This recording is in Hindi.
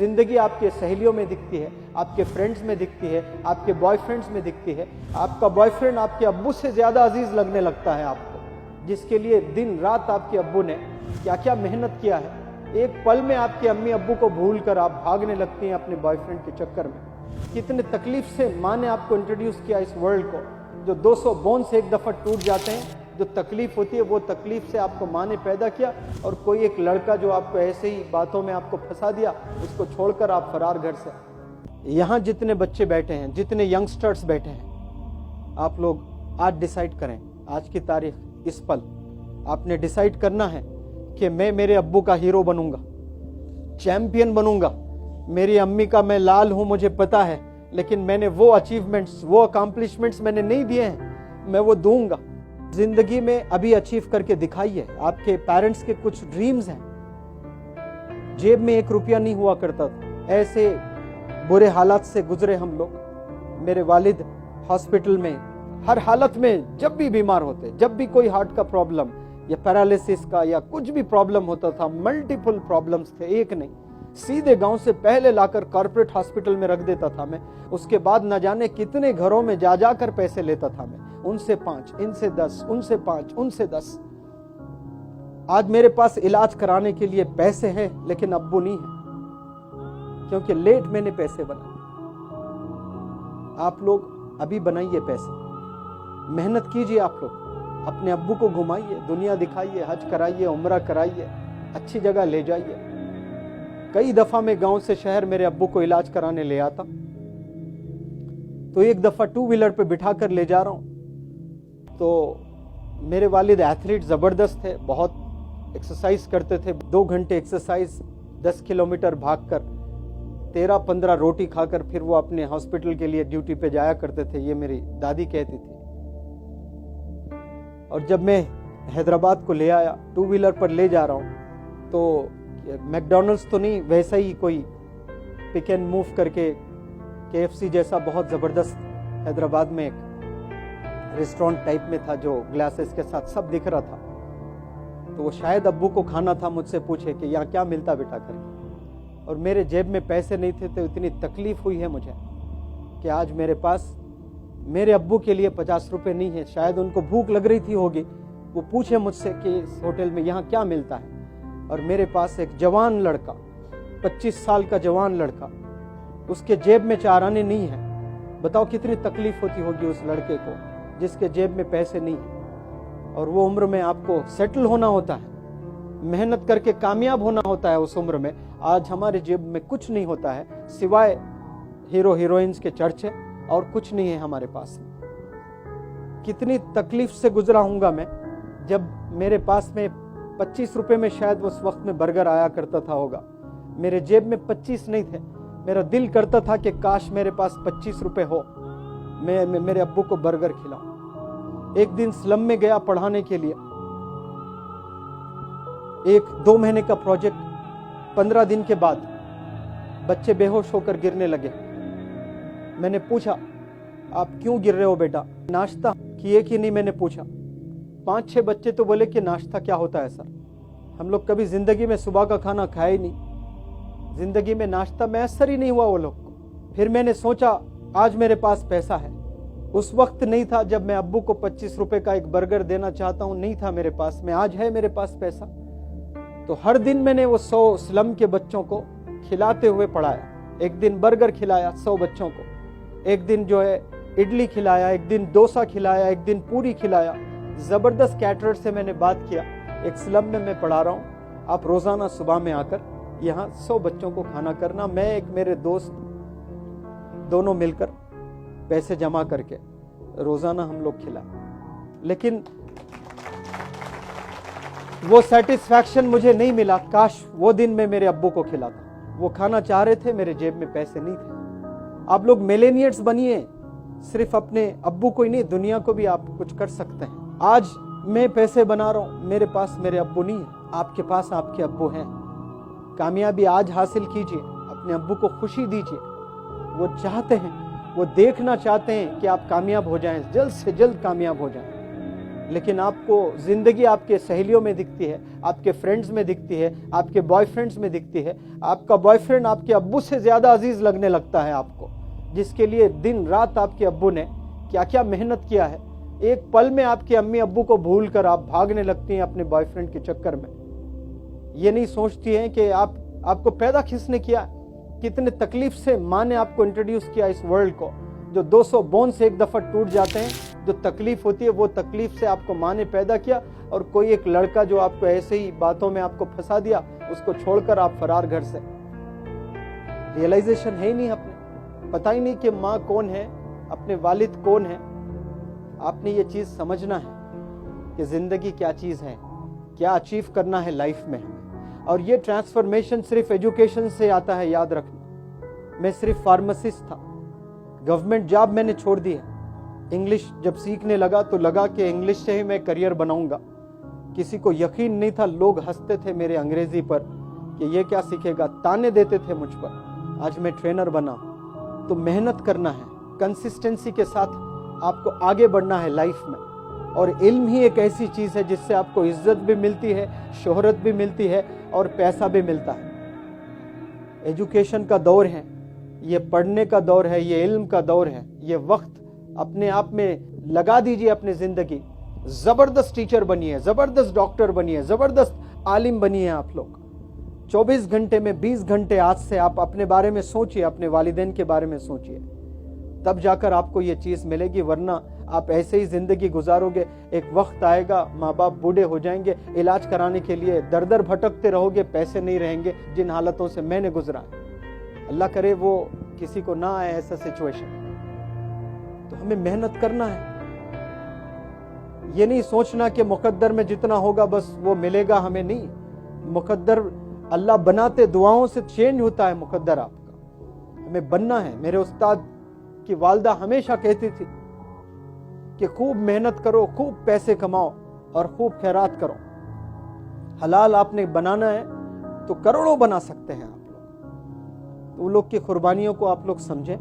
जिंदगी आपके सहेलियों में दिखती है, आपके फ्रेंड्स में दिखती है, आपके बॉयफ्रेंड्स में दिखती है। आपका बॉयफ्रेंड आपके अब्बू से ज्यादा अजीज लगने लगता है आपको, जिसके लिए दिन रात आपके अब्बू ने क्या क्या मेहनत किया है। एक पल में आपके अम्मी अब्बू को भूल कर आप भागने लगती हैं अपने बॉयफ्रेंड के चक्कर में। कितने तकलीफ से माँ ने आपको इंट्रोड्यूस किया इस वर्ल्ड को, जो 200 बोन्स एक दफा टूट जाते हैं, जो तकलीफ होती है वो तकलीफ से आपको माँ ने पैदा किया। और कोई एक लड़का जो आपको ऐसे ही बातों में आपको फंसा दिया, उसको छोड़कर आप फरार घर से। यहाँ जितने बच्चे बैठे हैं, जितने यंगस्टर्स बैठे हैं, आप लोग आज डिसाइड करें, आज की तारीख, इस पल आपने डिसाइड करना है कि मैं मेरे अब्बू का हीरो बनूंगा, चैंपियन बनूंगा। मेरी अम्मी का मैं लाल हूं, मुझे पता है, लेकिन मैंने वो अचीवमेंट्स, वो अकम्पलिशमेंट्स मैंने नहीं दिए हैं, मैं वो दूंगा। जिंदगी में अभी अचीव करके दिखाइए। आपके पेरेंट्स के कुछ ड्रीम्स हैं। जेब में 1 रुपया नहीं हुआ करता था, ऐसे बुरे हालात से गुजरे हम लोग। मेरे वालिद हॉस्पिटल में हर हालत में, जब भी बीमार होते, जब भी कोई हार्ट का प्रॉब्लम या पैरालिसिस का या कुछ भी प्रॉब्लम होता था, मल्टीपल प्रॉब्लम्स थे, एक नहीं, सीधे गांव से पहले लाकर कॉर्पोरेट हॉस्पिटल में रख देता था मैं। उसके बाद न जाने कितने घरों में जा जाकर पैसे लेता था मैं, उनसे 5, इनसे 10, उनसे 5, उनसे 10। आज मेरे पास इलाज कराने के लिए पैसे हैं, लेकिन अब्बू नहीं है, क्योंकि लेट मैंने पैसे बनाए। आप लोग अभी बनाइए पैसे, मेहनत कीजिए। आप लोग अपने अब्बू को घुमाइए, दुनिया दिखाइए, हज कराइए, उम्रा कराइए, अच्छी जगह ले जाइए। कई दफा मैं गांव से शहर मेरे अब्बू को इलाज कराने ले आता, तो एक दफा 2 व्हीलर पे बिठा कर ले जा रहा हूं, तो मेरे वालिद एथलीट जबरदस्त थे, बहुत एक्सरसाइज करते थे। 2 घंटे एक्सरसाइज, 10 किलोमीटर भागकर, 13-15 रोटी खाकर फिर वो अपने हॉस्पिटल के लिए ड्यूटी पे जाया करते थे, ये मेरी दादी कहती थी। और जब मैं हैदराबाद को ले आया, 2 व्हीलर पर ले जा रहा हूं, तो मैकडॉनल्ड्स तो नहीं, वैसा ही कोई पिक एंड मूव करके KFC जैसा बहुत जबरदस्त हैदराबाद में एक रेस्टोरेंट टाइप में था, जो ग्लासेस के साथ सब दिख रहा था। तो वो शायद अब्बू को खाना था, मुझसे पूछे कि यहाँ क्या मिलता बेटा करके। और मेरे जेब में पैसे नहीं थे, तो इतनी तकलीफ हुई है मुझे कि आज मेरे पास मेरे अब्बू के लिए 50 रुपए नहीं है। शायद उनको भूख लग रही थी होगी, वो पूछे मुझसे कि इस होटल में यहाँ क्या मिलता है। और मेरे पास एक जवान लड़का, 25 साल का जवान लड़का, उसके जेब में 4 आने नहीं है। बताओ कितनी तकलीफ होती होगी उस लड़के को, जिसके जेब में पैसे नहीं है। और वो उम्र में आपको सेटल होना होता है, मेहनत करके कामयाब होना होता है उस उम्र में। आज हमारे जेब में कुछ नहीं होता है, सिवाय हीरो हीरोइंस के चर्चे, और कुछ नहीं है हमारे पास। कितनी तकलीफ से गुजरा हूंगा मैं, जब मेरे पास में 25 रुपए में शायद उस वक्त में बर्गर आया करता था होगा, मेरे जेब में 25 नहीं थे। मेरा दिल करता था कि काश मेरे पास 25 रुपए हो, मैं मेरे अब्बू को बर्गर खिलाऊं। एक दिन स्लम में गया पढ़ाने के लिए, 1-2 महीने का प्रोजेक्ट, 15 दिन के बाद बच्चे बेहोश होकर गिरने लगे। मैंने पूछा, आप क्यों गिर रहे हो बेटा, नाश्ता किए कि नहीं, मैंने पूछा। 5-6 बच्चे तो बोले कि नाश्ता क्या होता है सर, हम लोग कभी जिंदगी में सुबह का खाना खाए ही नहीं, जिंदगी में नाश्ता मैसर ही नहीं हुआ वो लोग को। फिर मैंने सोचा आज मेरे पास पैसा है, उस वक्त नहीं था जब मैं अब्बू को 25 रुपए का एक बर्गर देना चाहता हूं, नहीं था मेरे पास में, आज है मेरे पास पैसा। तो हर दिन मैंने वो 100 स्लम के बच्चों को खिलाते हुए पढ़ाया। एक दिन बर्गर खिलाया 100 बच्चों को, एक दिन जो है इडली खिलाया, एक दिन डोसा खिलाया, एक दिन पूरी खिलाया। जबरदस्त कैटरर से मैंने बात किया, एक स्लम में मैं पढ़ा रहा हूँ, आप रोजाना सुबह में आकर यहाँ 100 बच्चों को खाना करना। मैं एक मेरे दोस्त दोनों मिलकर पैसे जमा करके रोजाना हम लोग खिलाए। लेकिन वो सेटिस्फैक्शन मुझे नहीं मिला। काश वो दिन मैं मेरे अब्बू को खिलाता। वो खाना चाह रहे थे, मेरे जेब में पैसे नहीं थे। आप लोग मिलेनियर्स बनिए, सिर्फ अपने अब्बू को ही नहीं, दुनिया को भी आप कुछ कर सकते हैं। आज मैं पैसे बना रहा हूं, मेरे पास मेरे अब्बू नहीं है, आपके पास आपके अब्बू हैं। कामयाबी आज हासिल कीजिए, अपने अब्बू को खुशी दीजिए। वो चाहते हैं, वो देखना चाहते हैं कि आप कामयाब हो जाएं, जल्द से जल्द कामयाब हो जाएं। लेकिन आपको जिंदगी आपके सहेलियों में दिखती है, आपके फ्रेंड्स में दिखती है, आपके बॉयफ्रेंड्स में दिखती है। आपका बॉयफ्रेंड आपके अब्बू से ज्यादा अजीज लगने लगता है आपको, जिसके लिए दिन रात आपके अब्बू ने क्या क्या मेहनत किया है। एक पल में आपके अम्मी अब्बू को भूल कर आप भागने लगती हैं अपने बॉयफ्रेंड के चक्कर में। ये नहीं सोचती हैं कि आपको पैदा किसने किया, कितने तकलीफ से माँ ने आपको इंट्रोड्यूस किया इस वर्ल्ड को। जो 200 बोन्स एक दफा टूट जाते हैं, जो तकलीफ होती है वो तकलीफ से आपको माँ ने पैदा किया, और कोई एक लड़का जो आपको ऐसे ही बातों में आपको फंसा दिया, उसको छोड़कर आप फरार घर से। रियलाइजेशन है ही नहीं, अपने पता ही नहीं कि माँ कौन है, अपने वालिद कौन है। आपने ये चीज समझना है कि जिंदगी क्या चीज है, क्या अचीव करना है लाइफ में। और ये ट्रांसफॉर्मेशन सिर्फ एजुकेशन से आता है, याद रखना। मैं सिर्फ फार्मासिस्ट था, गवर्नमेंट जॉब मैंने छोड़ दी है। इंग्लिश जब सीखने लगा तो लगा कि इंग्लिश से ही मैं करियर बनाऊंगा। किसी को यकीन नहीं था, लोग हंसते थे मेरे अंग्रेजी पर कि ये क्या सीखेगा, ताने देते थे मुझ पर। आज मैं ट्रेनर बना। तो मेहनत करना है, कंसिस्टेंसी के साथ आपको आगे बढ़ना है लाइफ में। और इल्म ही एक ऐसी चीज है जिससे आपको इज्जत भी मिलती है, शोहरत भी मिलती है और पैसा भी मिलता है। एजुकेशन का दौर है, ये पढ़ने का दौर है, ये इल्म का दौर है। ये वक्त अपने आप में लगा दीजिए अपनी जिंदगी। जबरदस्त टीचर बनिए, जबरदस्त डॉक्टर बनिए, जबरदस्त आलिम बनिए। आप लोग 24 घंटे में 20 घंटे आज से आप अपने बारे में सोचिए, अपने वालिदैन के बारे में सोचिए, तब जाकर आपको ये चीज मिलेगी। वरना आप ऐसे ही जिंदगी गुजारोगे। एक वक्त आएगा, माँ बाप बूढ़े हो जाएंगे, इलाज कराने के लिए दर दर भटकते रहोगे, पैसे नहीं रहेंगे। जिन हालतों से मैंने गुजरा है, अल्लाह करे वो किसी को ना आए ऐसा सिचुएशन। तो हमें मेहनत करना है। ये नहीं सोचना कि मुकद्दर में जितना होगा बस वो मिलेगा हमें, नहीं। मुकद्दर अल्लाह बनाते दुआओं से चेंज होता है मुकद्दर आपका। हमें बनना है। मेरे उस्ताद की वालदा हमेशा कहती थी कि खूब मेहनत करो, खूब पैसे कमाओ और खूब खैरात करो। हलाल आपने बनाना है तो करोड़ों बना सकते हैं आप लोग। तो उन लोग की कुर्बानियों को आप लोग समझें।